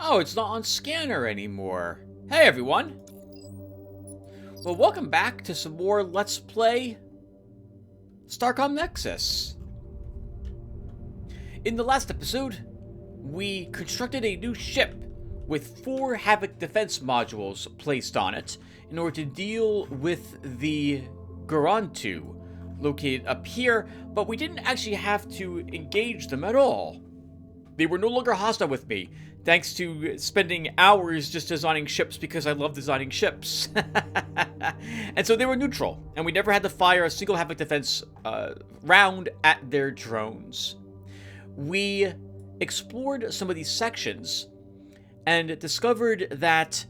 Oh, it's not on scanner anymore. Hey everyone! Well, welcome back to some more Let's Play Starcom Nexus. In the last episode, we constructed a new ship with 4 Havoc defense modules placed on it in order to deal with the Garantu located up here, but we didn't actually have to engage them at all. They were no longer hostile with me, thanks to spending hours just designing ships because I love designing ships. And so they were neutral, and we never had to fire a single Havoc defense round at their drones. We explored some of these sections and discovered that,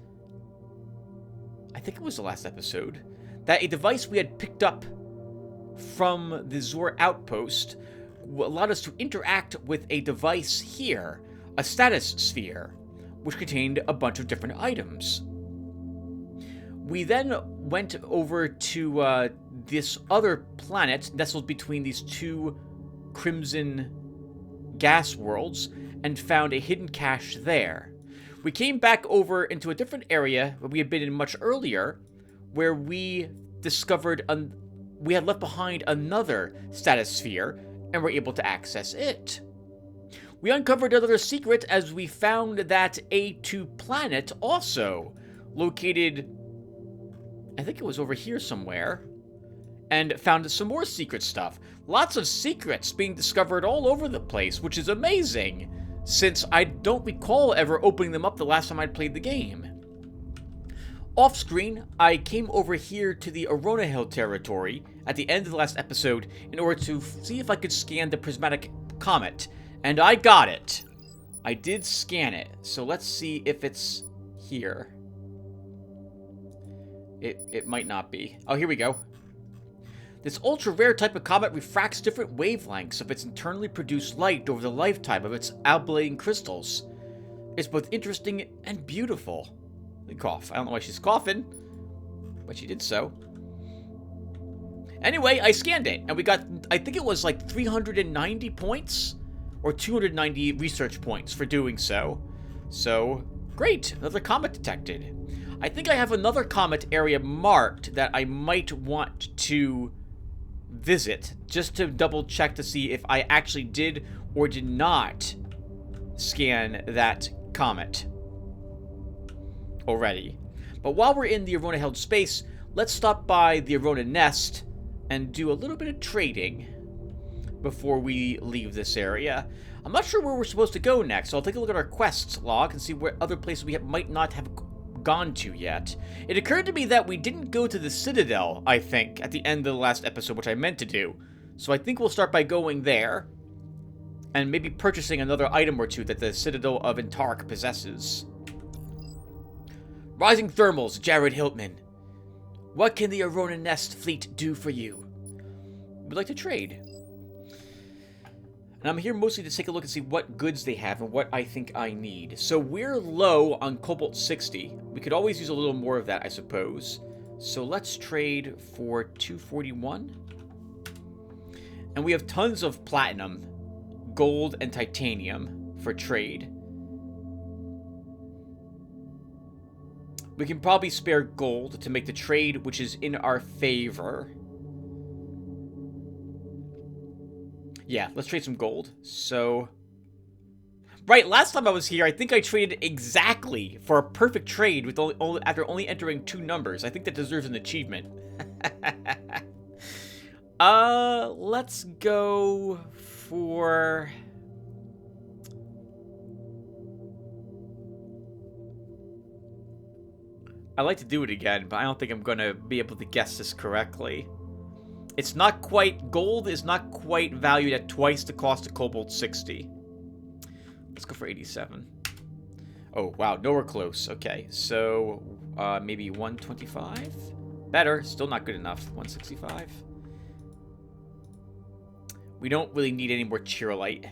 I think it was the last episode, that a device we had picked up from the Zor outpost allowed us to interact with a device here, a status sphere, which contained a bunch of different items. We then went over to this other planet nestled between these 2 crimson gas worlds and found a hidden cache there. We came back over into a different area that we had been in much earlier, where we discovered we had left behind another status sphere and were able to access it. We uncovered another secret as we found that A2 planet also located, I think it was over here somewhere, and found some more secret stuff. Lots of secrets being discovered all over the place, which is amazing, since I don't recall ever opening them up the last time I played the game. Off screen, I came over here to the Arona Hill territory at the end of the last episode in order to see if I could scan the prismatic comet, and I got it. I did scan it, so let's see if it's here. It might not be. Oh, here we go. This ultra-rare type of comet refracts different wavelengths of its internally produced light over the lifetime of its ablating crystals. It's both interesting and beautiful. Cough. I don't know why she's coughing, but she did so. Anyway, I scanned it, and we got, I think it was like 390 points, or 290 research points for doing so. So, great, another comet detected. I think I have another comet area marked that I might want to visit, just to double check to see if I actually did or did not scan that comet already. But while we're in the Arona held space, let's stop by the Arona nest and do a little bit of trading before we leave this area. I'm not sure where we're supposed to go next, so I'll take a look at our quests log and see where other places we might not have gone to yet. It occurred to me that we didn't go to the Citadel, I think, at the end of the last episode, which I meant to do. So I think we'll start by going there and maybe purchasing another item or two that the Citadel of Intark possesses. Rising Thermals, Jared Hiltman. What can the Arona Nest fleet do for you? We'd like to trade. And I'm here mostly to take a look and see what goods they have and what I think I need. So we're low on Cobalt 60. We could always use a little more of that, I suppose. So let's trade for 241. And we have tons of platinum, gold, and titanium for trade. We can probably spare gold to make the trade which is in our favor. Yeah, let's trade some gold. So, right, last time I was here, I think I traded exactly for a perfect trade with after only entering 2 numbers. I think that deserves an achievement. Let's go for... I like to do it again, but I don't think I'm going to be able to guess this correctly. It's not quite... Gold is not quite valued at twice the cost of Cobalt 60. Let's go for 87. Oh, wow. Nowhere close. Okay, so maybe 125? Better. Still not good enough. 165. We don't really need any more Cheerolite.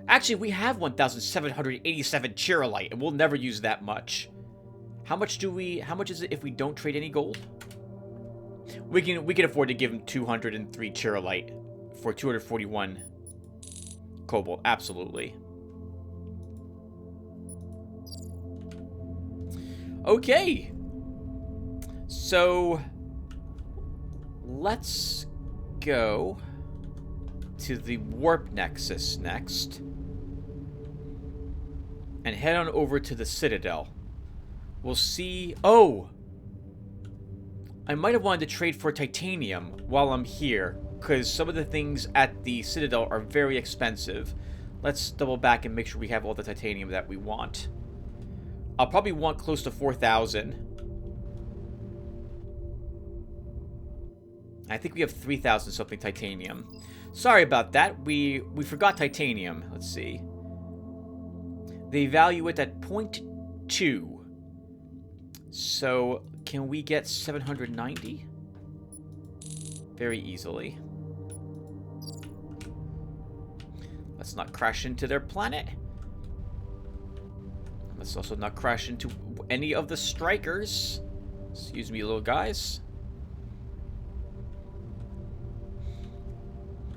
Actually, we have 1,787 Cheerolite, and we'll never use that much. How much is it if we don't trade any gold? We can afford to give him 203 Cheerolite for 241 Cobalt, absolutely. Okay. So, let's go to the Warp Nexus next. And head on over to the Citadel. We'll see... Oh! I might have wanted to trade for titanium while I'm here, because some of the things at the Citadel are very expensive. Let's double back and make sure we have all the titanium that we want. I'll probably want close to 4,000. I think we have 3,000 something titanium. Sorry about that. We forgot titanium. Let's see. They value it at 0.2. So, can we get 790? Very easily. Let's not crash into their planet. Let's also not crash into any of the strikers. Excuse me, little guys.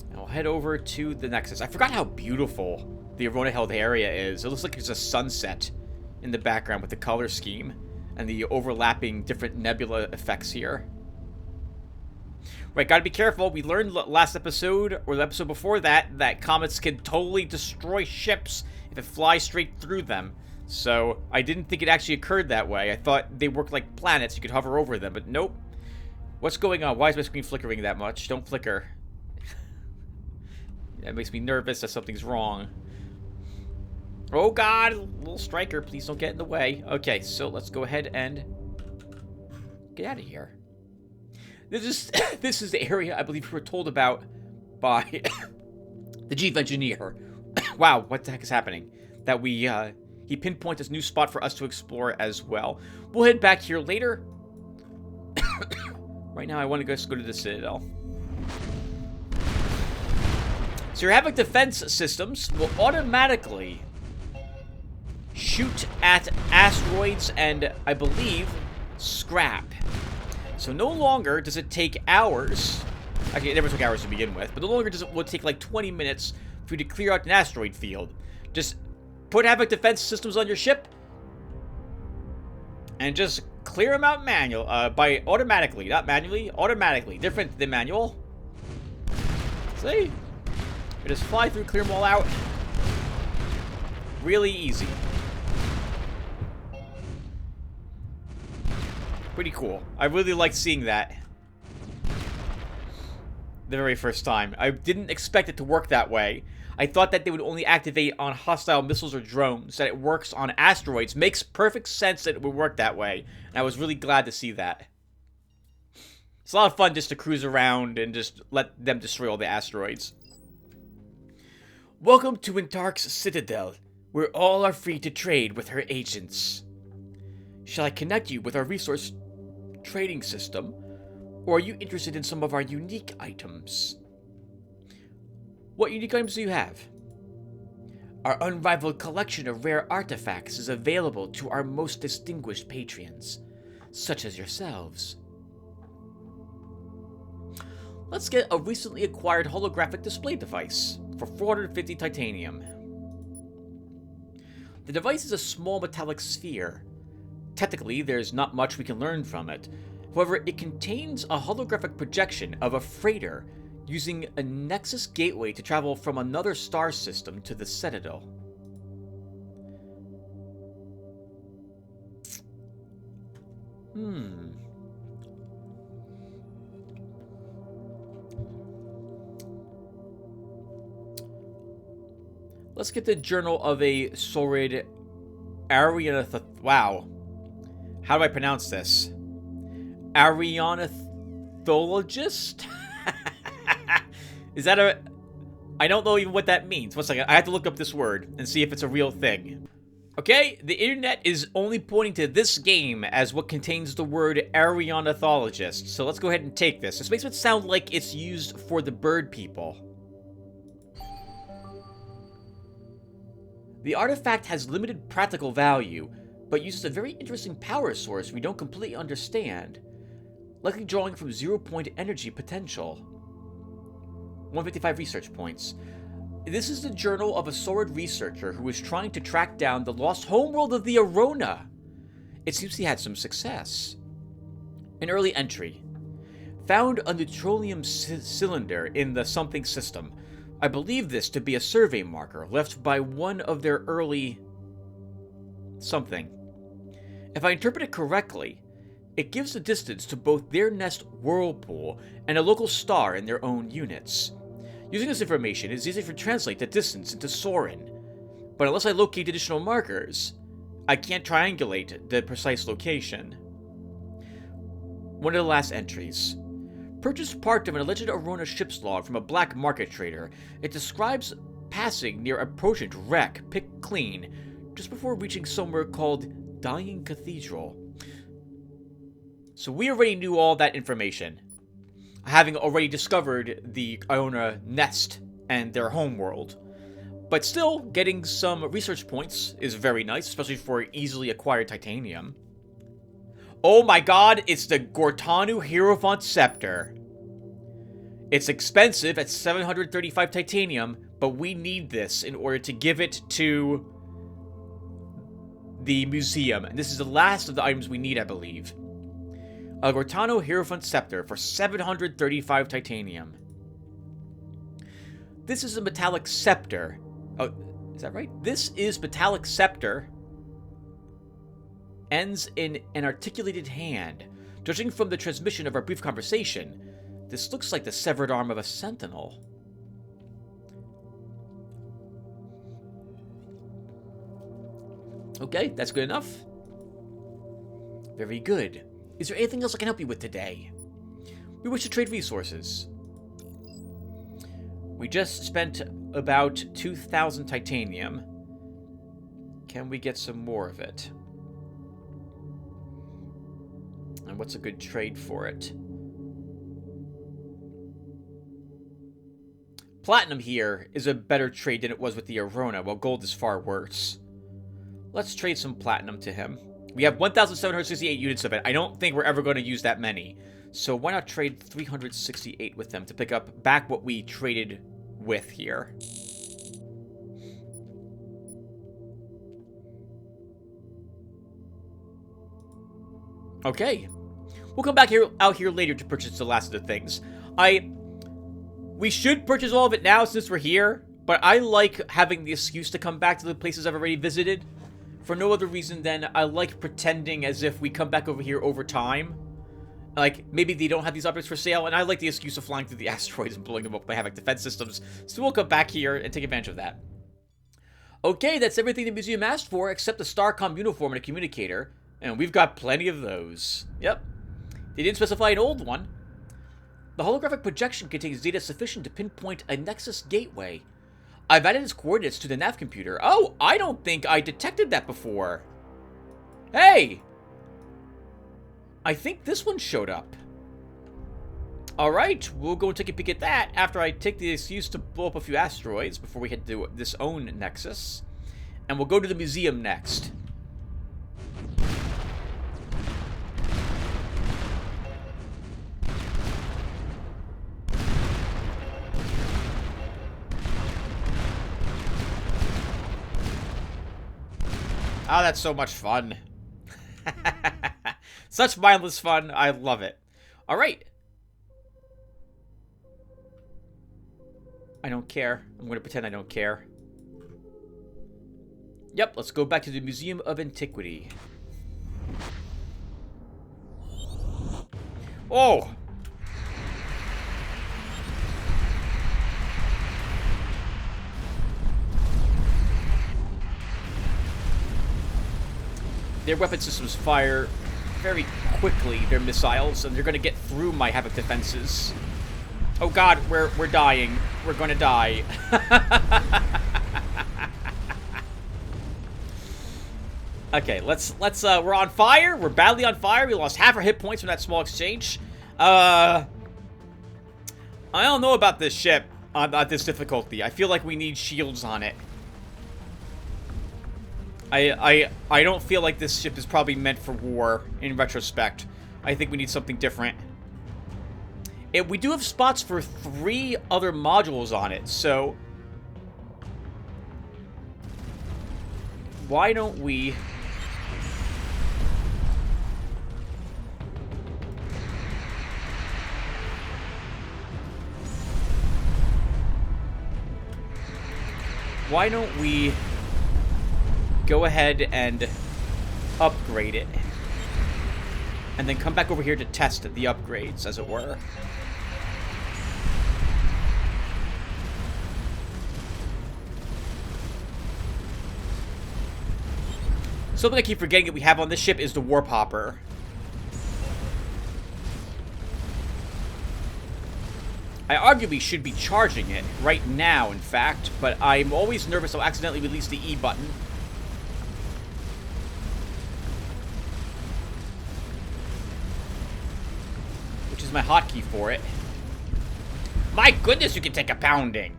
And we'll head over to the Nexus. I forgot how beautiful the Lotaeri area is. It looks like there's a sunset in the background with the color scheme and the overlapping different nebula effects here. Right, gotta be careful. We learned last episode, or the episode before that, that comets can totally destroy ships if it flies straight through them. So, I didn't think it actually occurred that way. I thought they worked like planets, you could hover over them, but nope. What's going on? Why is my screen flickering that much? Don't flicker. That makes me nervous that something's wrong. Oh god, little striker, please don't get in the way. Okay, so let's go ahead and get out of here. This is the area I believe we were told about by the chief engineer. Wow, what the heck is happening? That he pinpointed this new spot for us to explore as well. We'll head back here later. Right now I want to just go to the Citadel. So your Havoc defense systems will automatically shoot at asteroids and, I believe, scrap. So no longer does it take hours. Actually, it never took hours to begin with, but no longer will it take like 20 minutes for you to clear out an asteroid field. Just put Havoc defense systems on your ship and just clear them out by automatically, not manually, automatically. Different than manual. See? You just fly through, clear them all out. Really easy. Pretty cool. I really liked seeing that. The very first time. I didn't expect it to work that way. I thought that they would only activate on hostile missiles or drones. That it works on asteroids. Makes perfect sense that it would work that way. And I was really glad to see that. It's a lot of fun just to cruise around and just let them destroy all the asteroids. Welcome to Intark's Citadel, where all are free to trade with her agents. Shall I connect you with our resource trading system, or are you interested in some of our unique items? What unique items do you have? Our unrivaled collection of rare artifacts is available to our most distinguished patrons, such as yourselves. Let's get a recently acquired holographic display device for 450 titanium. The device is a small metallic sphere. Technically, there's not much we can learn from it. However, it contains a holographic projection of a freighter using a Nexus gateway to travel from another star system to the Citadel. Let's get the Journal of a Saurid Wow. How do I pronounce this? Arianathologist? Is that a... I don't know even what that means. One second. I have to look up this word and see if it's a real thing. Okay, the internet is only pointing to this game as what contains the word Arianathologist. So let's go ahead and take this. This makes it sound like it's used for the bird people. The artifact has limited practical value, but uses a very interesting power source we don't completely understand, likely drawing from 0-point energy potential. 155 research points. This is the journal of a Saurid researcher who is trying to track down the lost homeworld of the Arona. It seems he had some success. An early entry. Found a neutronium cylinder in the something system. I believe this to be a survey marker left by one of their early... something. If I interpret it correctly, it gives the distance to both their nest whirlpool and a local star in their own units. Using this information is easy to translate the distance into Soren, but unless I locate additional markers, I can't triangulate the precise location. One of the last entries. Purchased part of an alleged Arona ship's log from a black market trader. It describes passing near a Protent wreck picked clean just before reaching somewhere called Dying Cathedral. So we already knew all that information, having already discovered the Iona nest and their homeworld. But still, getting some research points is very nice, especially for easily acquired titanium. Oh my god, it's the Gortanu Hierophant Scepter. It's expensive at 735 titanium, but we need this in order to give it to the museum. And this is the last of the items we need, I believe. A Gortano Hierophant Scepter for 735 titanium. This is a metallic scepter. Oh, is that right? This is metallic scepter. Ends in an articulated hand. Judging from the transmission of our brief conversation, this looks like the severed arm of a sentinel. Okay, that's good enough. Very good. Is there anything else I can help you with today? We wish to trade resources. We just spent about 2,000 titanium. Can we get some more of it? And what's a good trade for it? Platinum here is a better trade than it was with the Arona, while gold is far worse. Let's trade some platinum to him. We have 1,768 units of it. I don't think we're ever going to use that many. So why not trade 368 with them to pick up back what we traded with here? Okay. We'll come back out here later to purchase the last of the things. We should purchase all of it now since we're here, but I like having the excuse to come back to the places I've already visited. For no other reason than I like pretending as if we come back over here over time. Like, maybe they don't have these objects for sale, and I like the excuse of flying through the asteroids and blowing them up by Havoc defense systems, so we'll come back here and take advantage of that. Okay, that's everything the museum asked for, except the Starcom uniform and a communicator, and we've got plenty of those. Yep. They didn't specify an old one. The holographic projection contains data sufficient to pinpoint a Nexus gateway. I've added its coordinates to the nav computer. Oh, I don't think I detected that before. Hey! I think this one showed up. Alright, we'll go and take a peek at that after I take the excuse to blow up a few asteroids before we head to this own Nexus. And we'll go to the museum next. Oh, that's so much fun. Such mindless fun. I love it. All right. I don't care. I'm going to pretend I don't care. Yep, let's go back to the Museum of Antiquity. Oh! Their weapon systems fire very quickly, their missiles, and they're going to get through my Havoc defenses. Oh god, we're dying. We're going to die. Okay, we're on fire. We're badly on fire. We lost half our hit points from that small exchange. I don't know about this ship on this difficulty. I feel like we need shields on it. I don't feel like this ship is probably meant for war, in retrospect. I think we need something different. We do have spots for 3 other modules on it, so... why don't we... why don't we go ahead and upgrade it, and then come back over here to test the upgrades, as it were. Something I keep forgetting that we have on this ship is the warp hopper. I arguably should be charging it right now, in fact, but I'm always nervous I'll accidentally release the E button. Which is my hotkey for it. My goodness, you can take a pounding!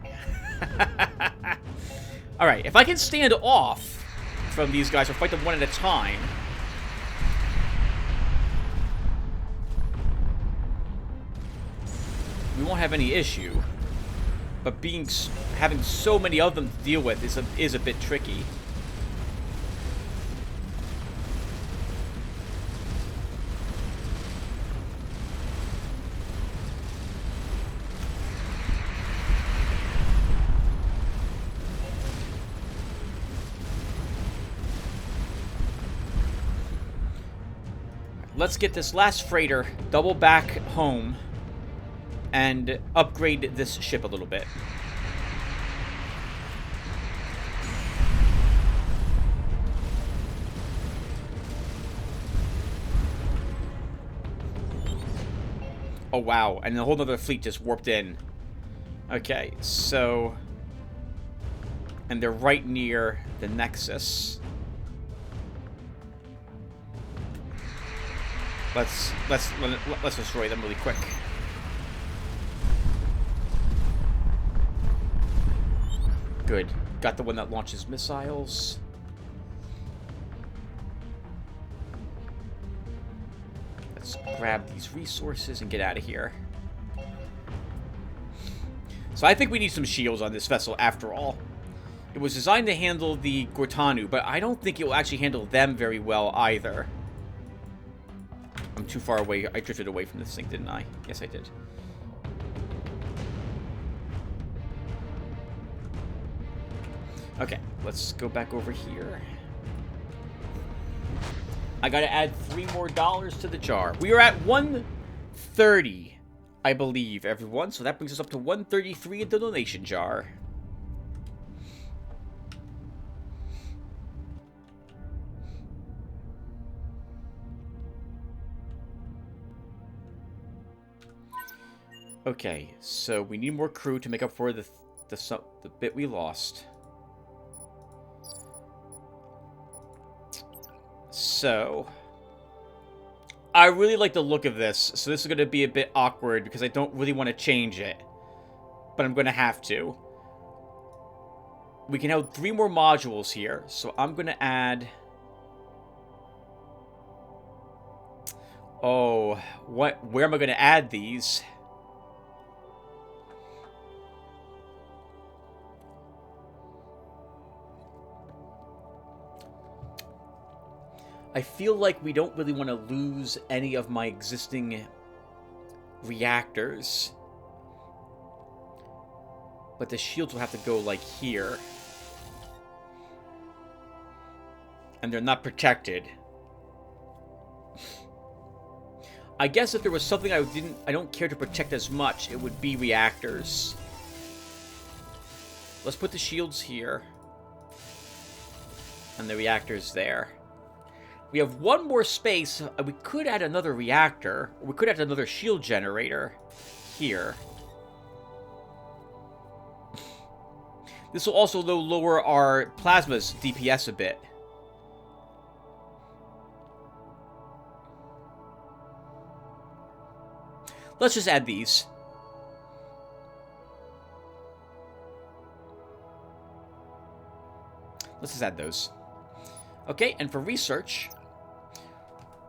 Alright, if I can stand off from these guys or fight them one at a time... we won't have any issue. But having so many of them to deal with is a bit tricky. Let's get this last freighter double back home and upgrade this ship a little bit. Oh wow, and a whole other fleet just warped in. Okay, so... and they're right near the Nexus. Let's destroy them really quick. Good. Got the one that launches missiles. Let's grab these resources and get out of here. So I think we need some shields on this vessel after all. It was designed to handle the Gortanu, but I don't think it will actually handle them very well either. I'm too far away. I drifted away from this thing, didn't I? Yes, I did. Okay, let's go back over here. I gotta add $3 more to the jar. We are at 130, I believe, everyone. So that brings us up to 133 in the donation jar. Okay, so we need more crew to make up for the bit we lost. So, I really like the look of this, so this is going to be a bit awkward because I don't really want to change it. But I'm going to have to. We can have 3 more modules here, so I'm going to add... oh, where am I going to add these? I feel like we don't really want to lose any of my existing reactors. But the shields will have to go, like, here. And they're not protected. I guess if there was something I don't care to protect as much, it would be reactors. Let's put the shields here. And the reactors there. We have 1 more space. We could add another reactor. Or we could add another shield generator here. This will also lower our plasma's DPS a bit. Let's just add these. Let's just add those. Okay, and for research,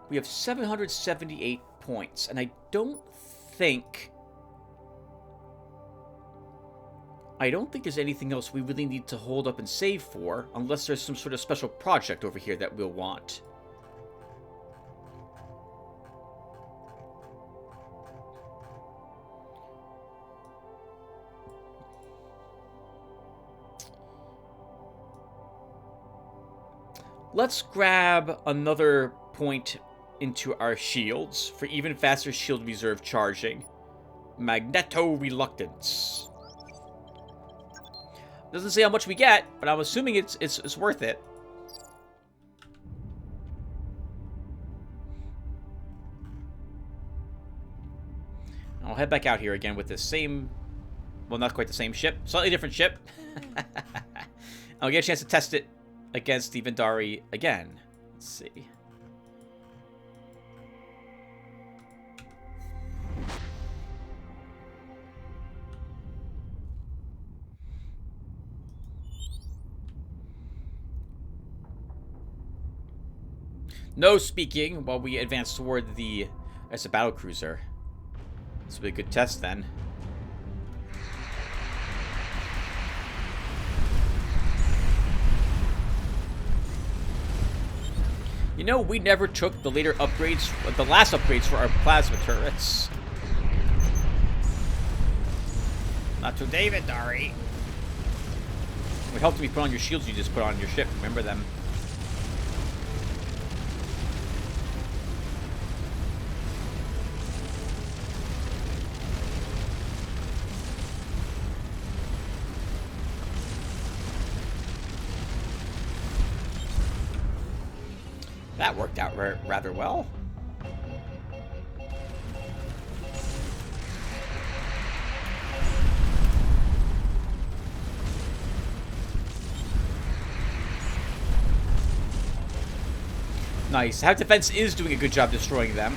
we have 778 points, and I don't think there's anything else we really need to hold up and save for, unless there's some sort of special project over here that we'll want. Let's grab another point into our shields for even faster shield reserve charging. Magneto-reluctance. Doesn't say how much we get, but I'm assuming it's worth it. I'll head back out here again with the same... Well, not quite the same ship. Slightly different ship. I'll get a chance to test it against the Vendari again. Let's see. No speaking while we advance toward the... It's a battlecruiser. This will be a good test then. You know, we never took the later upgrades, the last upgrades for our plasma turrets. Not today, Vendari. It would help to be put on your shields you just put on your ship. Remember them. That worked out rather well. Nice. Half defense is doing a good job destroying them.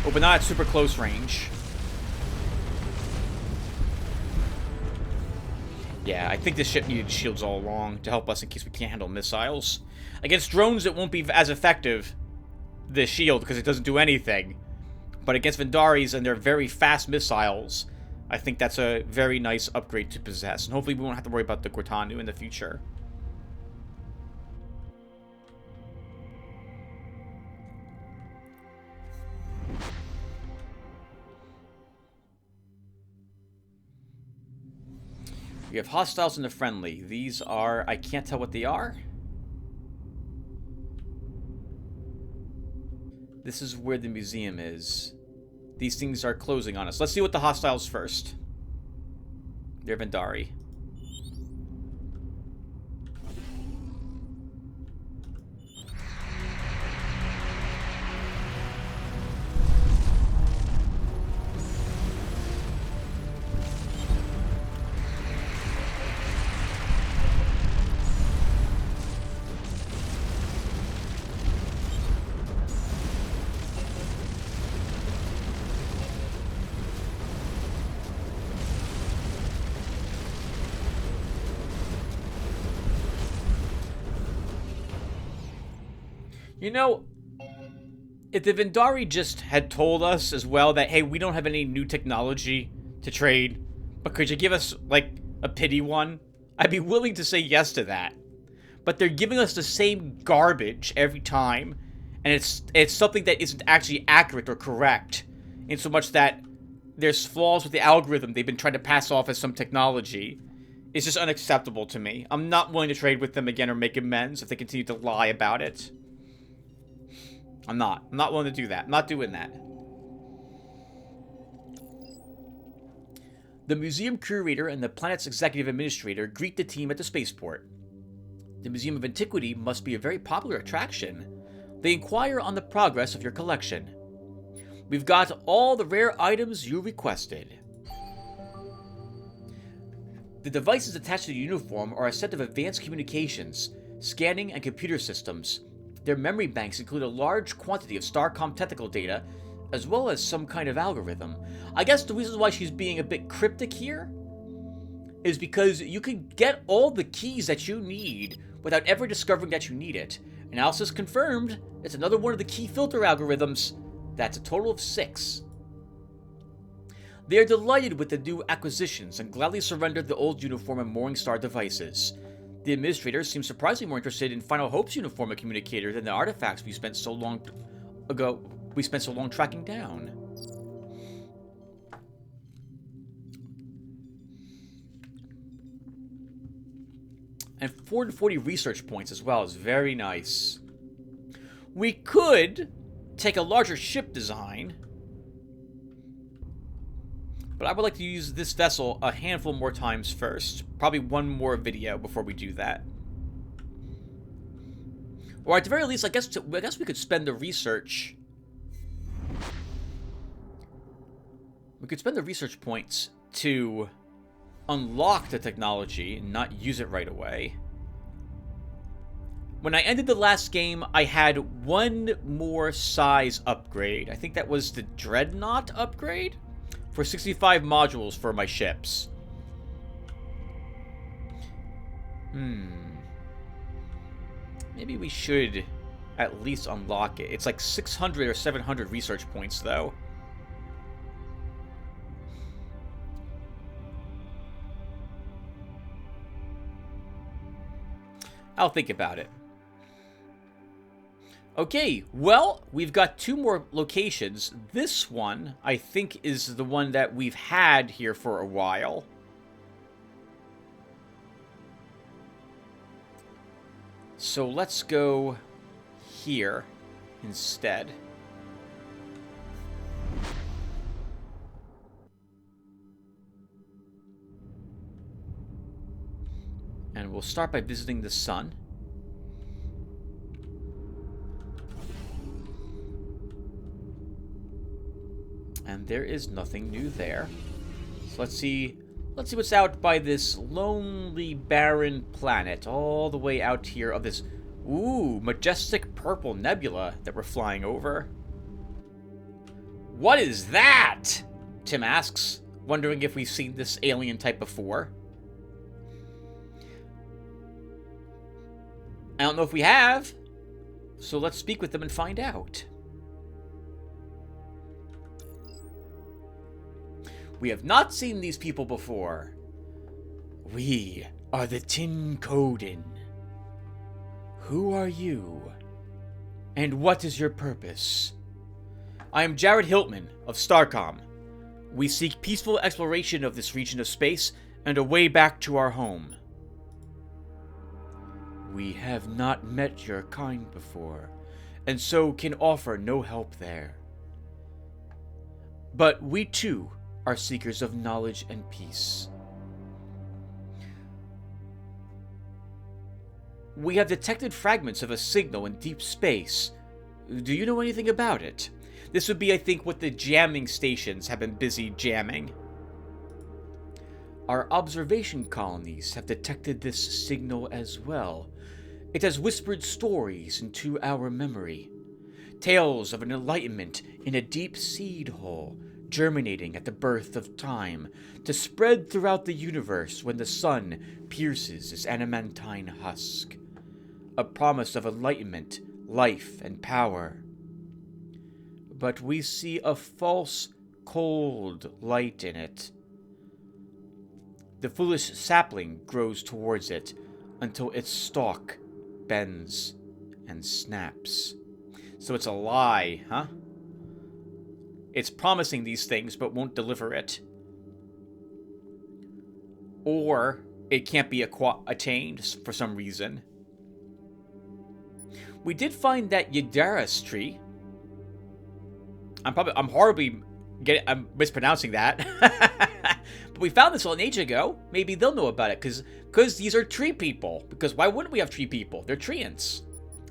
Oh, but not at super close range. Yeah, I think this ship needed shields all along to help us in case we can't handle missiles. Against drones, it won't be as effective, the shield, because it doesn't do anything. But against Vendaris and their very fast missiles, I think that's a very nice upgrade to possess. And hopefully we won't have to worry about the Cortanu in the future. We have hostiles and the friendly. These are... I can't tell what they are. This is where the museum is. These things are closing on us. Let's see what the hostiles first. They're Vendari. You know, if the Vendari just had told us as well that, hey, we don't have any new technology to trade, but could you give us, like, a pity one? I'd be willing to say yes to that. But they're giving us the same garbage every time, and it's something that isn't actually accurate or correct, in so much that there's flaws with the algorithm they've been trying to pass off as some technology. It's just unacceptable to me. I'm not willing to trade with them again or make amends if they continue to lie about it. I'm not willing to do that. I'm not doing that. The museum curator and the planet's executive administrator greet the team at the spaceport. The Museum of Antiquity must be a very popular attraction. They inquire on the progress of your collection. We've got all the rare items you requested. The devices attached to the uniform are a set of advanced communications, scanning, and computer systems. Their memory banks include a large quantity of Starcom technical data, as well as some kind of algorithm. I guess the reason why she's being a bit cryptic here is because you can get all the keys that you need without ever discovering that you need it. Analysis confirmed, it's another one of the key filter algorithms. That's a total of 6. They are delighted with the new acquisitions and gladly surrendered the old uniform and Mooring Star devices. The administrator seems surprisingly more interested in Final Hope's uniform and communicator than the artifacts we spent so long tracking down. And 440 research points as well is very nice. We could take a larger ship design, but I would like to use this vessel a handful more times first. Probably one more video before we do that. Or at the very least, I guess we could spend the research. We could spend the research points to unlock the technology and not use it right away. When I ended the last game, I had one more size upgrade. I think that was the Dreadnought upgrade for 65 modules for my ships. Maybe we should at least unlock it. It's like 600 or 700 research points, though. I'll think about it. Okay, well, we've got 2 more locations. This one, I think, is the one that we've had here for a while. So let's go here instead. And we'll start by visiting the sun. And there is nothing new there. So let's see what's out by this lonely, barren planet, all the way out here of this, majestic purple nebula that we're flying over. What is that? Tim asks, wondering if we've seen this alien type before. I don't know if we have, so let's speak with them and find out. We have not seen these people before. We are the Tin Kodin. Who are you? And what is your purpose? I am Jared Hiltman of Starcom. We seek peaceful exploration of this region of space and a way back to our home. We have not met your kind before, and so can offer no help there. But we too are seekers of knowledge and peace. We have detected fragments of a signal in deep space. Do you know anything about it? This would be, I think, what the jamming stations have been busy jamming. Our observation colonies have detected this signal as well. It has whispered stories into our memory. Tales of an enlightenment in a deep seed hole, germinating at the birth of time, to spread throughout the universe when the sun pierces its adamantine husk. A promise of enlightenment, life, and power. But we see a false, cold light in it. The foolish sapling grows towards it until its stalk bends and snaps. So it's a lie, huh? It's promising these things but won't deliver it. Or it can't be attained for some reason. We did find that Ydaris tree. I'm horribly I'm mispronouncing that. But we found this an age ago. Maybe they'll know about it, because these are tree people. Because why wouldn't we have tree people? They're treants.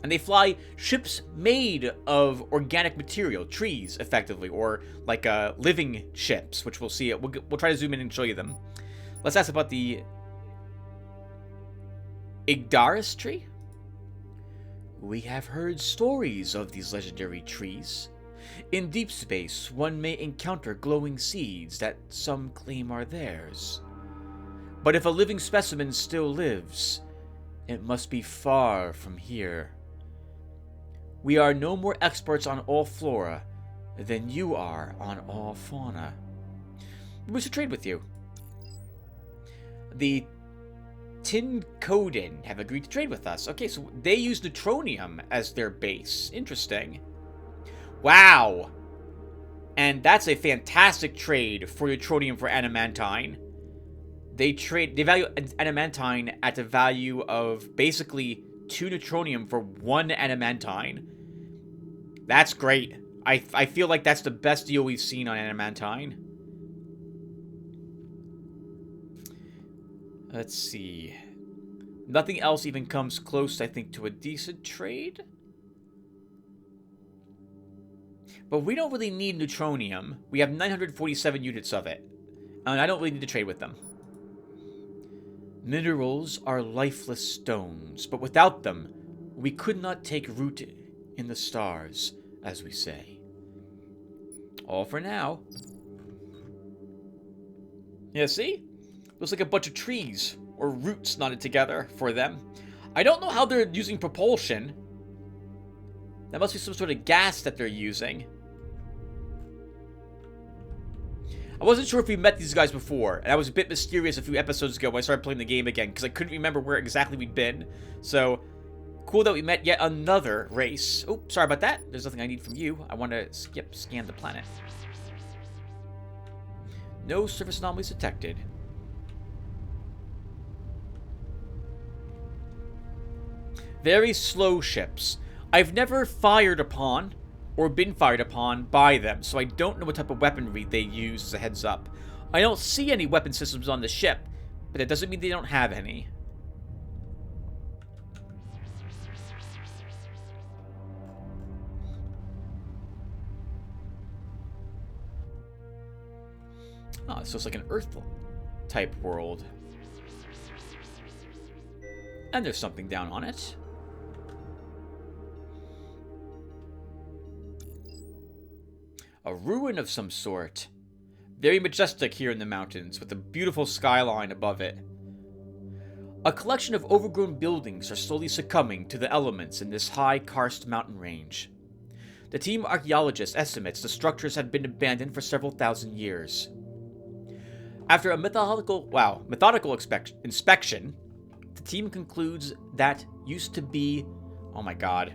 And they fly ships made of organic material, trees, effectively, or like living ships, which we'll see. We'll try to zoom in and show you them. Let's ask about the Ydaris tree. We have heard stories of these legendary trees. In deep space, one may encounter glowing seeds that some claim are theirs. But if a living specimen still lives, it must be far from here. We are no more experts on all flora than you are on all fauna. We should trade with you. The Tin Kodin have agreed to trade with us. Okay, so they use neutronium as their base. Interesting. Wow! And that's a fantastic trade for neutronium for adamantine. They value adamantine at a value of basically 2 neutronium for 1 adamantine. That's great. I feel like that's the best deal we've seen on adamantine. Let's see. Nothing else even comes close, I think, to a decent trade. But we don't really need neutronium. We have 947 units of it. And I don't really need to trade with them. Minerals are lifeless stones, but without them, we could not take root in the stars, as we say. All for now. Yeah, see? Looks like a bunch of trees, or roots knotted together for them. I don't know how they're using propulsion. That must be some sort of gas that they're using. I wasn't sure if we met these guys before, and I was a bit mysterious a few episodes ago when I started playing the game again, because I couldn't remember where exactly we'd been. So, cool that we met yet another race. Oh, sorry about that. There's nothing I need from you. I want to scan the planet. No surface anomalies detected. Very slow ships. I've never fired upon or been fired upon by them, so I don't know what type of weaponry they use as a heads up. I don't see any weapon systems on the ship, but that doesn't mean they don't have any. Oh, this looks like an Earth-type world. And there's something down on it. A ruin of some sort. Very majestic here in the mountains, with a beautiful skyline above it. A collection of overgrown buildings are slowly succumbing to the elements in this high-karst mountain range. The team archaeologist estimates the structures have been abandoned for several thousand years. After a methodical inspection, the team concludes that used to be... Oh my god.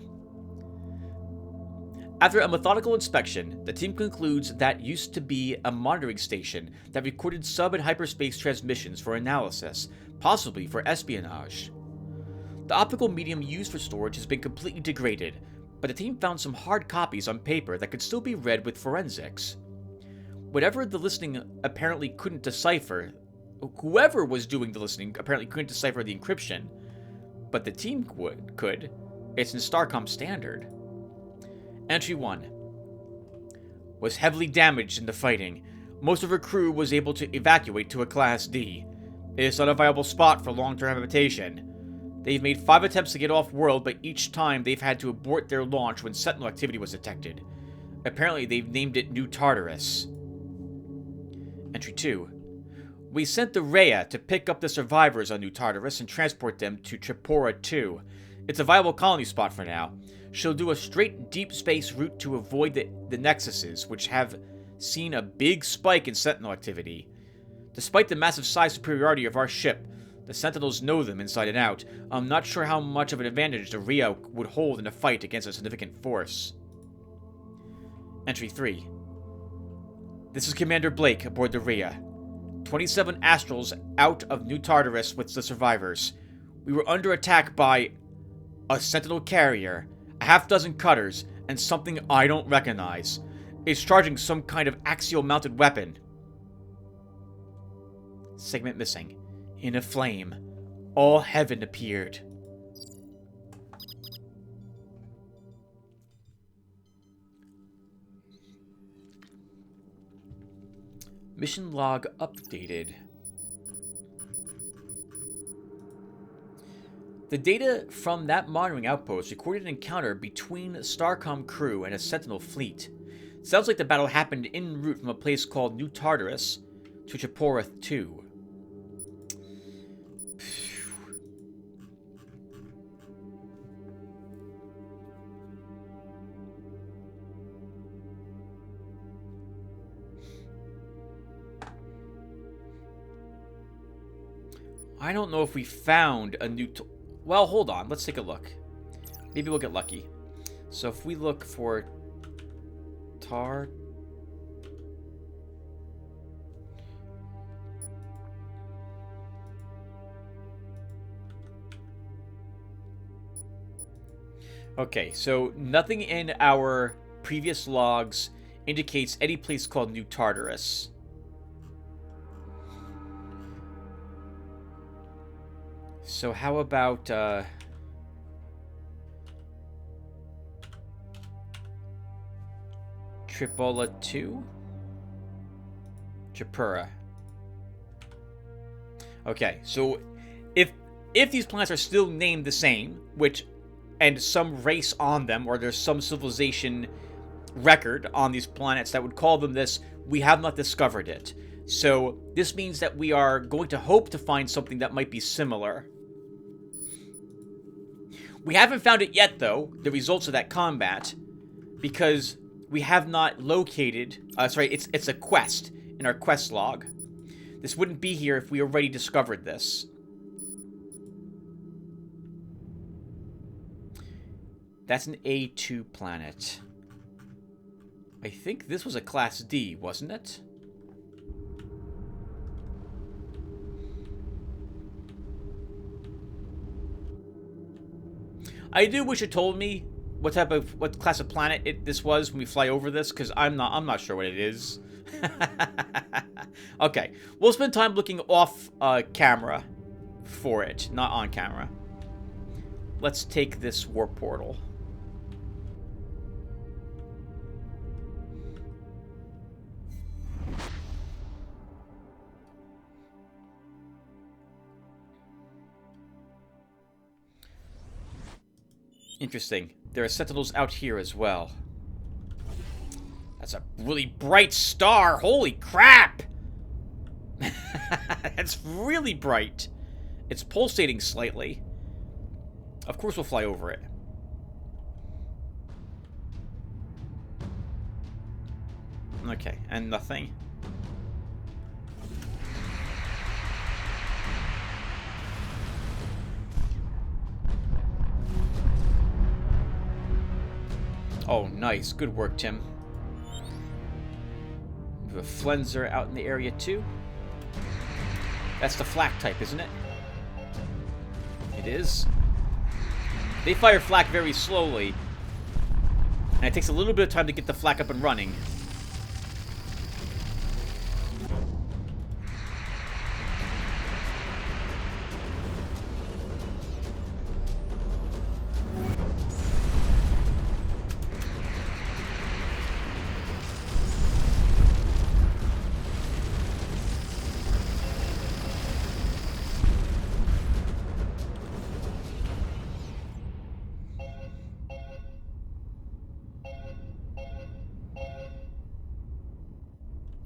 After a methodical inspection, the team concludes that used to be a monitoring station that recorded sub- and hyperspace transmissions for analysis, possibly for espionage. The optical medium used for storage has been completely degraded, but the team found some hard copies on paper that could still be read with forensics. Whatever the listening apparently couldn't decipher, whoever was doing the listening apparently couldn't decipher the encryption, but the team could. It's in Starcom standard. Entry 1. Was heavily damaged in the fighting. Most of her crew was able to evacuate to a Class D. It is not a viable spot for long-term habitation. They've made 5 attempts to get off-world, but each time they've had to abort their launch when Sentinel activity was detected. Apparently, they've named it New Tartarus. Entry 2. We sent the Rhea to pick up the survivors on New Tartarus and transport them to Tripura 2. It's a viable colony spot for now. She'll do a straight deep space route to avoid the Nexuses, which have seen a big spike in Sentinel activity. Despite the massive size superiority of our ship, the Sentinels know them inside and out. I'm not sure how much of an advantage the Rhea would hold in a fight against a significant force. Entry 3. This is Commander Blake aboard the Rhea. 27 Astrals out of New Tartarus with the survivors. We were under attack by a Sentinel carrier, a half-dozen cutters, and something I don't recognize. It's charging some kind of axial-mounted weapon. Segment missing. In a flame. All heaven appeared. Mission log updated. The data from that monitoring outpost recorded an encounter between Starcom crew and a Sentinel fleet. Sounds like the battle happened en route from a place called New Tartarus to Tripura 2. I don't know if we found a new... Well, hold on. Let's take a look. Maybe we'll get lucky. So if we look for... Okay, so nothing in our previous logs indicates any place called New Tartarus. So how about, Tribola 2? Chapura. Okay, so if these planets are still named the same, which, and some race on them, or there's some civilization record on these planets that would call them this, we have not discovered it. So this means that we are going to hope to find something that might be similar. We haven't found it yet, though, the results of that combat, because we have not located... sorry, it's a quest in our quest log. This wouldn't be here if we already discovered this. That's an A2 planet. I think this was a Class D, wasn't it? I do wish it told me what class of planet this was when we fly over this, because I'm not sure what it is. Okay, we'll spend time looking off camera for it, not on camera. Let's take this warp portal. Interesting. There are sentinels out here as well. That's a really bright star. Holy crap! That's really bright. It's pulsating slightly. Of course we'll fly over it. Okay, and nothing. Oh, nice. Good work, Tim. We have a Flenser out in the area, too. That's the flak type, isn't it? It is. They fire flak very slowly, and it takes a little bit of time to get the flak up and running.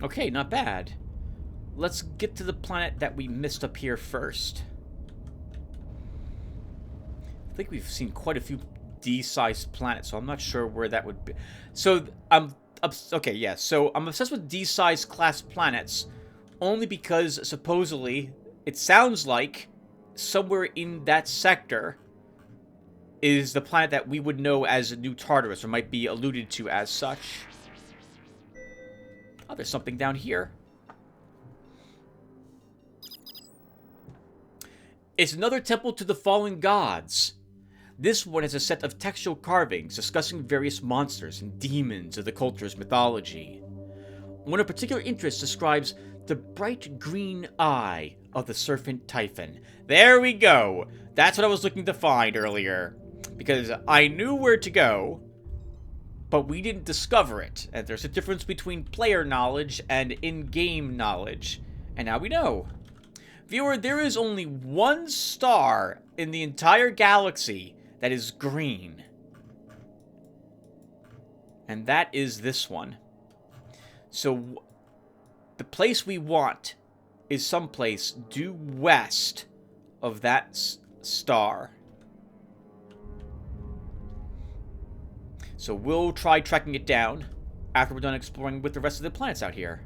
Okay, not bad. Let's get to the planet that we missed up here first. I think we've seen quite a few D-sized planets, so I'm not sure where that would be. So, okay, yeah, so I'm obsessed with D-sized class planets only because, supposedly, it sounds like somewhere in that sector is the planet that we would know as New Tartarus, or might be alluded to as such. Oh, there's something down here. It's another temple to the fallen gods. This one has a set of textual carvings discussing various monsters and demons of the culture's mythology. One of particular interest describes the bright green eye of the serpent Typhon. There we go. That's what I was looking to find earlier. Because I knew where to go, but we didn't discover it. And there's a difference between player knowledge and in-game knowledge. And now we know. Viewer, there is only one star in the entire galaxy that is green. And that is this one. So, the place we want is someplace due west of that star. So we'll try tracking it down after we're done exploring with the rest of the planets out here.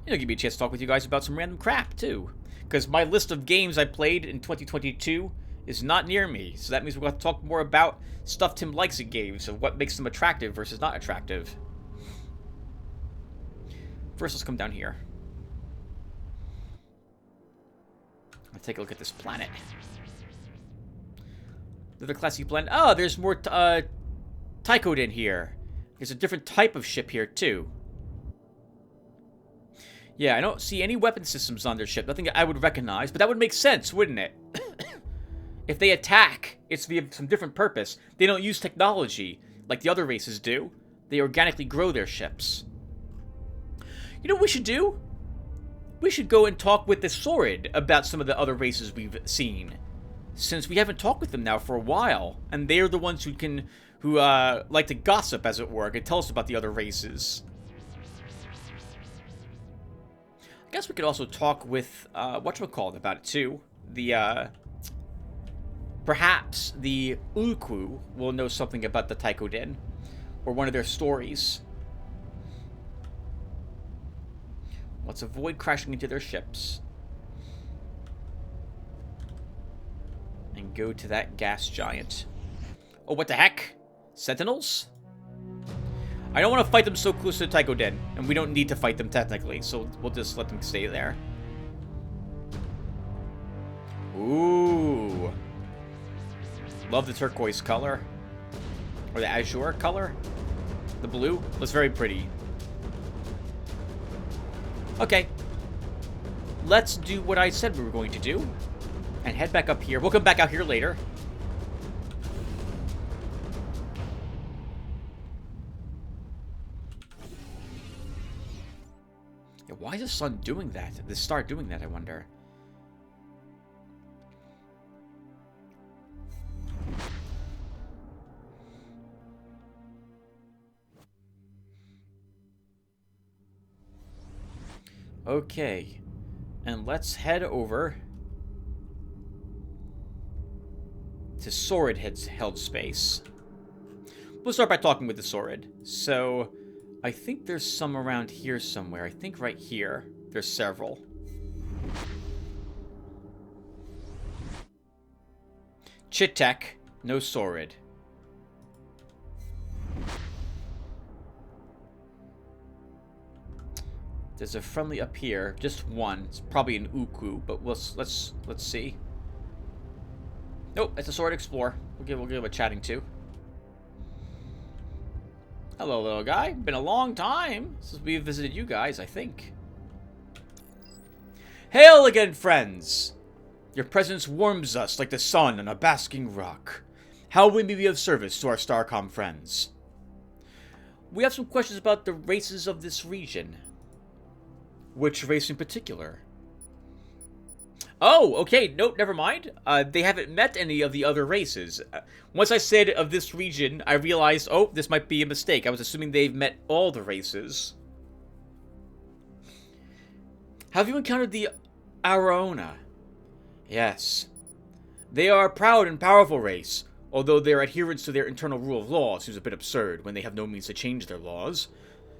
It'll give me a chance to talk with you guys about some random crap, too. Because my list of games I played in 2022 is not near me. So that means we're going to talk more about stuff Tim likes in games, of what makes them attractive versus not attractive. First, let's come down here. Let's take a look at this planet. Another classy blend. Oh, there's more Tychoed in here. There's a different type of ship here, too. Yeah, I don't see any weapon systems on their ship. Nothing I would recognize, but that would make sense, wouldn't it? If they attack, it's via some different purpose. They don't use technology like the other races do. They organically grow their ships. You know what we should do? We should go and talk with the Saurid about some of the other races we've seen, since we haven't talked with them now for a while, and they're the ones who like to gossip, as it were, and tell us about the other races. I guess we could also talk with whatchamacallit about it too. Perhaps the Ulku will know something about the Tychoden, or one of their stories. Let's avoid crashing into their ships. And go to that gas giant. Oh, what the heck? Sentinels? I don't want to fight them so close to the Tychoden, and we don't need to fight them technically, so we'll just let them stay there. Ooh. Love the turquoise color. Or the azure color. The blue. Looks very pretty. Okay. Let's do what I said we were going to do. And head back up here. We'll come back out here later. Yeah, why is the sun doing that? The star doing that, I wonder. Okay, and let's head over to Saurid held space. We'll start by talking with the Saurid. So, I think there's some around here somewhere. I think right here. There's several. Chitek, no Saurid. There's a friendly up here, just one. It's probably an Uku, but let's see. Nope, it's a Saurid Explorer. We'll give it a chatting to. Hello, little guy. Been a long time since we visited you guys, I think. Hail again, friends! Your presence warms us like the sun on a basking rock. How we may be of service to our Starcom friends? We have some questions about the races of this region. Which race in particular? Oh, okay. Nope, never mind. They haven't met any of the other races. Once I said of this region, I realized, oh, this might be a mistake. I was assuming they've met all the races. Have you encountered the Araona? Yes. They are a proud and powerful race, although their adherence to their internal rule of law seems a bit absurd when they have no means to change their laws.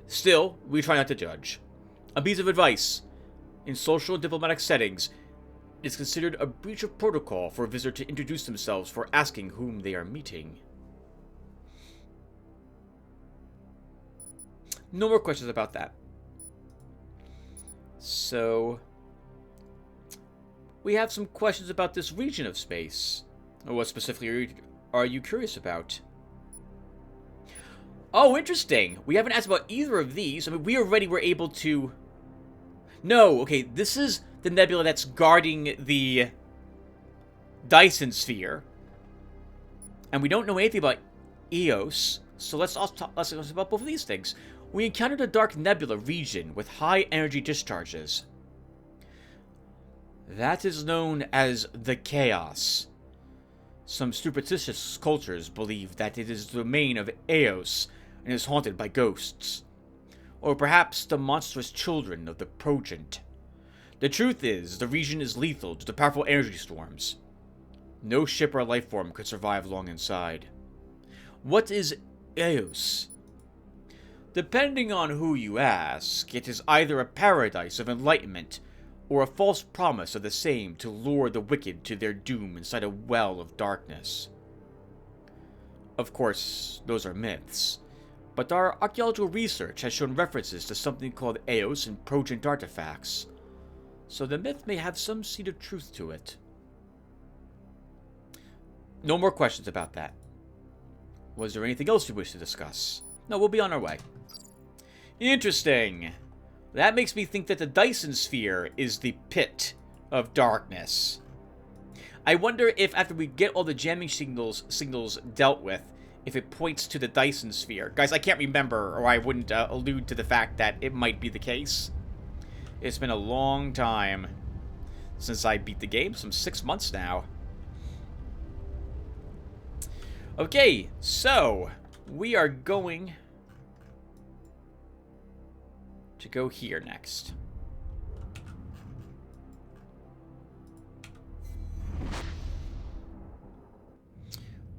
Still, we try not to judge. A piece of advice. In social and diplomatic settings, it is considered a breach of protocol for a visitor to introduce themselves for asking whom they are meeting. No more questions about that. So, we have some questions about this region of space. What specifically are you curious about? Oh, interesting. We haven't asked about either of these. I mean, we already were able to... No, okay, this is the nebula that's guarding the Dyson sphere. And we don't know anything about Eos, so let's talk about both of these things. We encountered a dark nebula region with high energy discharges. That is known as the Chaos. Some superstitious cultures believe that it is the domain of Eos and is haunted by ghosts. Or perhaps the monstrous children of the Progent. The truth is, the region is lethal to the powerful energy storms. No ship or life form could survive long inside. What is Eos? Depending on who you ask, it is either a paradise of enlightenment or a false promise of the same to lure the wicked to their doom inside a well of darkness. Of course, those are myths. But our archaeological research has shown references to something called Eos and Progent artifacts, so the myth may have some seed of truth to it. No more questions about that. Was there anything else you wish to discuss? No, we'll be on our way. Interesting. That makes me think that the Dyson Sphere is the pit of darkness. I wonder if after we get all the jamming signals dealt with, if it points to the Dyson Sphere. Guys, I can't remember, or I wouldn't allude to the fact that it might be the case. It's been a long time since I beat the game, some 6 months now. Okay, so we are going to go here next.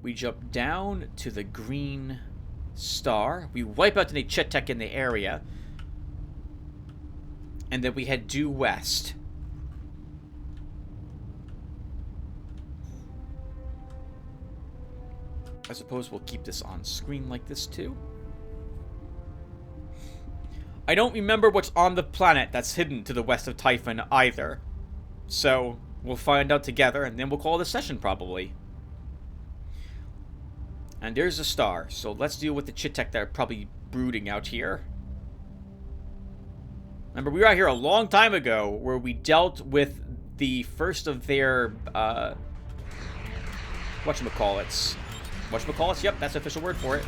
We jump down to the green star. We wipe out the Chetek in the area. And then we head due west. I suppose we'll keep this on screen like this too. I don't remember what's on the planet that's hidden to the west of Typhon either. So, we'll find out together and then we'll call it a session probably. And there's a star, so let's deal with the Chetek that are probably brooding out here. Remember, we were out here a long time ago where we dealt with the first of their, whatchamacallits. Whatchamacallits? Yep, that's the official word for it.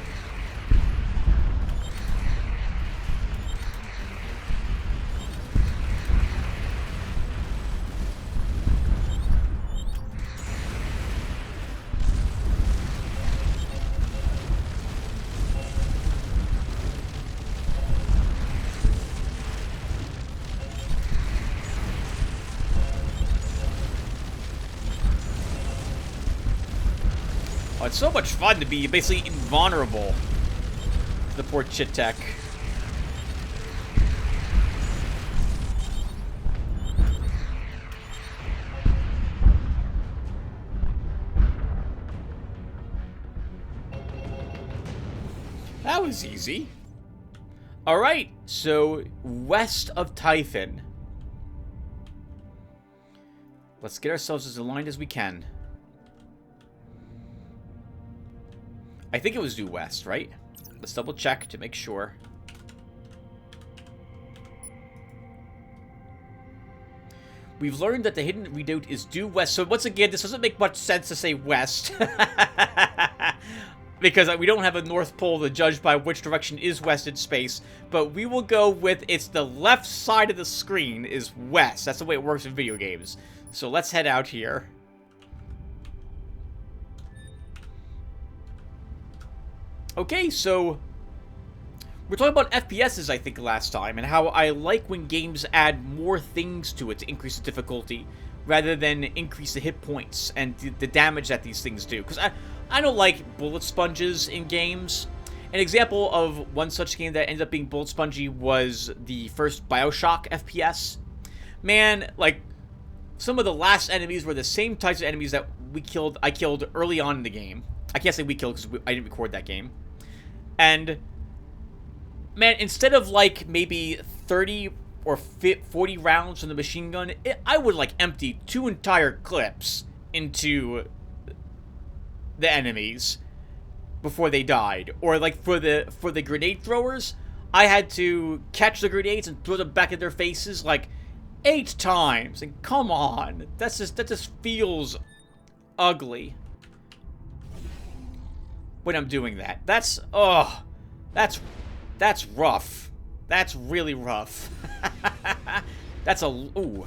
Oh, it's so much fun to be basically invulnerable to the poor Chetek. That was easy. Alright, so west of Typhon. Let's get ourselves as aligned as we can. I think it was due west, right? Let's double check to make sure. We've learned that the hidden redoubt is due west. So once again, this doesn't make much sense to say west. Because we don't have a North Pole to judge by which direction is west in space. But we will go with it's the left side of the screen is west. That's the way it works in video games. So let's head out here. Okay, so we're talking about FPSs, I think, last time, and how I like when games add more things to it to increase the difficulty, rather than increase the hit points and the damage that these things do. Because I don't like bullet sponges in games. An example of one such game that ended up being bullet spongy was the first BioShock FPS. Man, like, some of the last enemies were the same types of enemies that I killed early on in the game. I can't say we killed because I didn't record that game. And, man, instead of, like, maybe 30 or 40 rounds from the machine gun, I would, like, empty 2 entire clips into the enemies before they died. Or, like, for the grenade throwers, I had to catch the grenades and throw them back at their faces, like, 8 times. And come on. That just feels ugly when I'm doing that. That's rough. That's really rough. Ooh.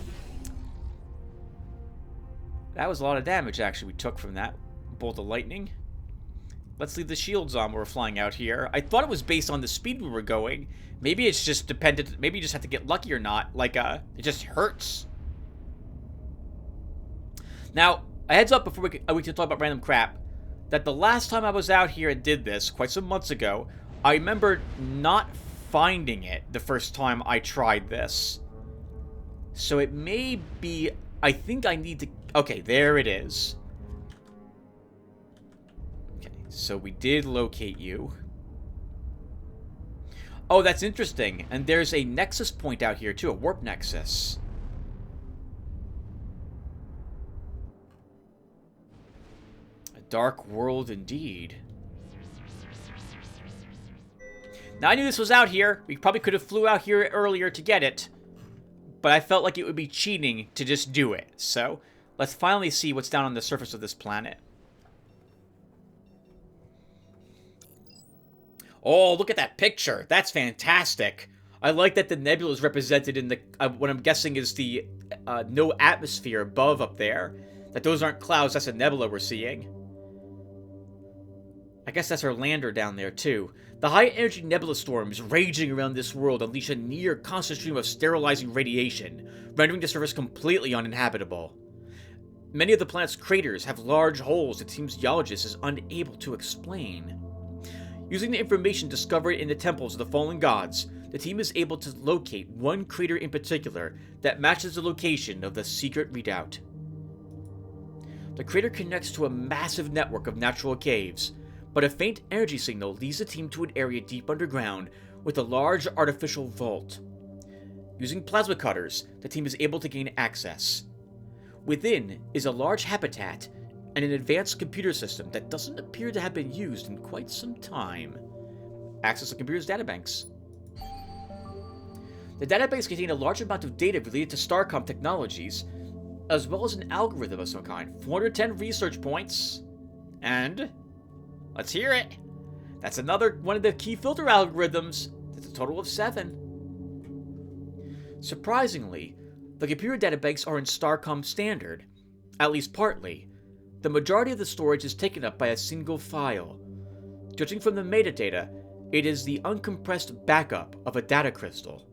That was a lot of damage, actually, we took from that bolt of lightning. Let's leave the shields on when we're flying out here. I thought it was based on the speed we were going. Maybe it's just dependent. Maybe you just have to get lucky or not. Like, it just hurts. Now, a heads up before we can talk about random crap. That the last time I was out here and did this, quite some months ago, I remember not finding it the first time I tried this. So it may be... I think I need to... Okay, there it is. Okay, so we did locate you. Oh, that's interesting. And there's a nexus point out here, too. A warp nexus. Dark world indeed. Now, I knew this was out here. We probably could have flew out here earlier to get it. But I felt like it would be cheating to just do it. So, let's finally see what's down on the surface of this planet. Oh, look at that picture. That's fantastic. I like that the nebula is represented in the what I'm guessing is the no atmosphere above up there. That those aren't clouds, that's a nebula we're seeing. I guess that's our lander down there, too. The high-energy nebula storms raging around this world unleash a near-constant stream of sterilizing radiation, rendering the surface completely uninhabitable. Many of the planet's craters have large holes that team's geologist is unable to explain. Using the information discovered in the temples of the fallen gods, the team is able to locate one crater in particular that matches the location of the secret redoubt. The crater connects to a massive network of natural caves, but a faint energy signal leads the team to an area deep underground with a large artificial vault. Using plasma cutters, the team is able to gain access. Within is a large habitat and an advanced computer system that doesn't appear to have been used in quite some time. Access the computer's databanks. The databanks contain a large amount of data related to Starcom technologies, as well as an algorithm of some kind. 410 research points. And let's hear it. That's another one of the key filter algorithms. That's a total of 7. Surprisingly, the computer databanks are in Starcom standard, at least partly. The majority of the storage is taken up by a single file. Judging from the metadata, it is the uncompressed backup of a data crystal.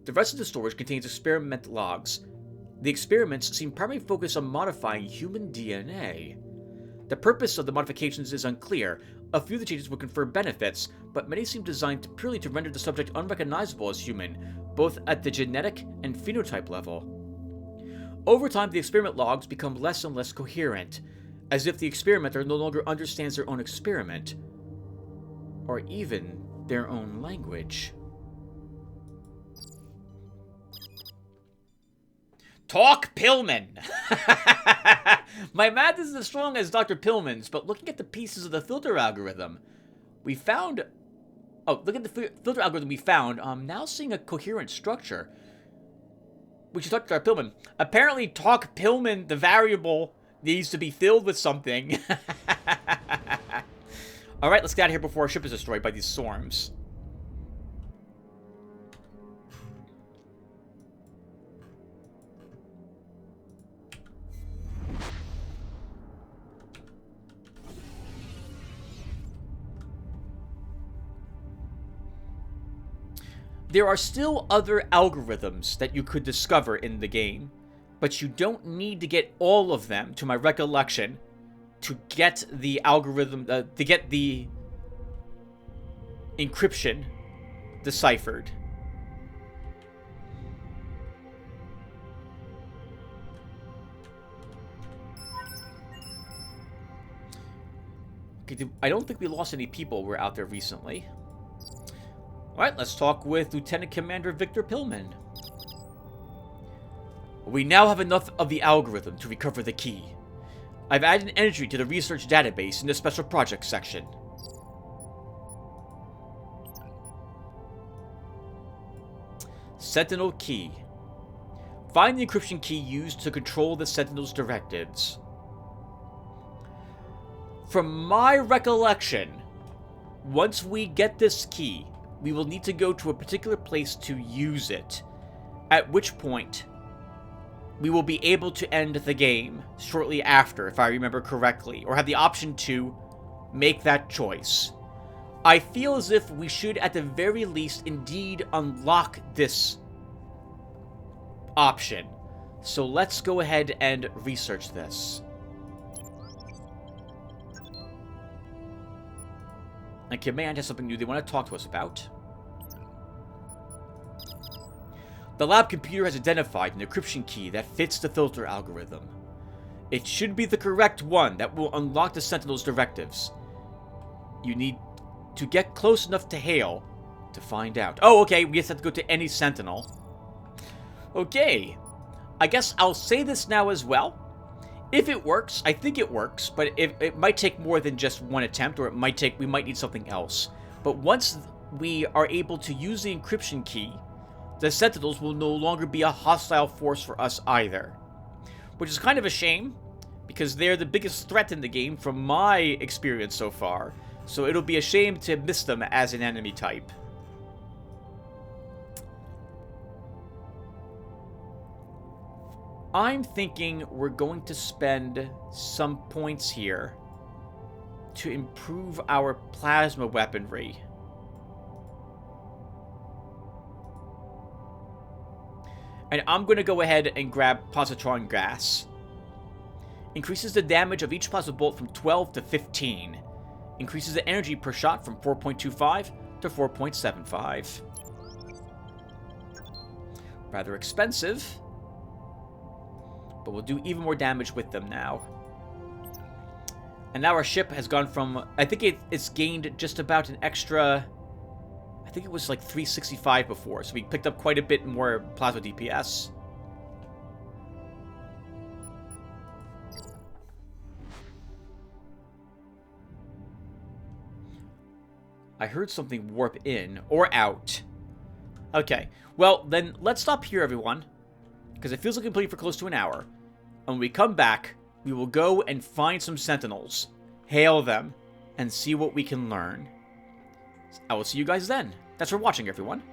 The rest of the storage contains experiment logs. The experiments seem primarily focused on modifying human DNA. The purpose of the modifications is unclear. A few of the changes would confer benefits, but many seem designed purely to render the subject unrecognizable as human, both at the genetic and phenotype level. Over time, the experiment logs become less and less coherent, as if the experimenter no longer understands their own experiment, or even their own language. Talk Pillman! My math isn't as strong as Dr. Pillman's, but looking at the pieces of the filter algorithm, we found... Oh, look at the filter algorithm we found. I'm now seeing a coherent structure. We should talk to Dr. Pillman. Apparently, Talk Pillman, the variable, needs to be filled with something. Alright, let's get out of here before our ship is destroyed by these storms. There are still other algorithms that you could discover in the game, but you don't need to get all of them, to my recollection, to get the algorithm, to get the encryption deciphered. Okay, I don't think we lost any people who were out there recently. Alright, let's talk with Lieutenant Commander Victor Pillman. We now have enough of the algorithm to recover the key. I've added an entry to the research database in the special projects section. Sentinel Key. Find the encryption key used to control the Sentinel's directives. From my recollection, once we get this key, we will need to go to a particular place to use it, at which point we will be able to end the game shortly after, if I remember correctly, or have the option to make that choice. I feel as if we should, at the very least, indeed unlock this option. So let's go ahead and research this. And Command has something new they want to talk to us about. The lab computer has identified an encryption key that fits the filter algorithm. It should be the correct one that will unlock the Sentinel's directives. You need to get close enough to Hale to find out. Oh, okay, we just have to go to any Sentinel. Okay, I guess I'll say this now as well. If it works, I think it works, but it might take more than just one attempt, or we might need something else. But once we are able to use the encryption key, the Sentinels will no longer be a hostile force for us either. Which is kind of a shame, because they're the biggest threat in the game from my experience so far. So it'll be a shame to miss them as an enemy type. I'm thinking we're going to spend some points here to improve our plasma weaponry. And I'm going to go ahead and grab positron gas. Increases the damage of each plasma bolt from 12 to 15. Increases the energy per shot from 4.25 to 4.75. Rather expensive, but we'll do even more damage with them now. And now our ship has gone from, I think it's gained just about an extra, I think it was like 365 before, so we picked up quite a bit more plasma DPS. I heard something warp in or out. Okay, well then let's stop here, everyone, because it feels like we've played for close to an hour. And when we come back, we will go and find some Sentinels, hail them, and see what we can learn. I will see you guys then. Thanks for watching, everyone.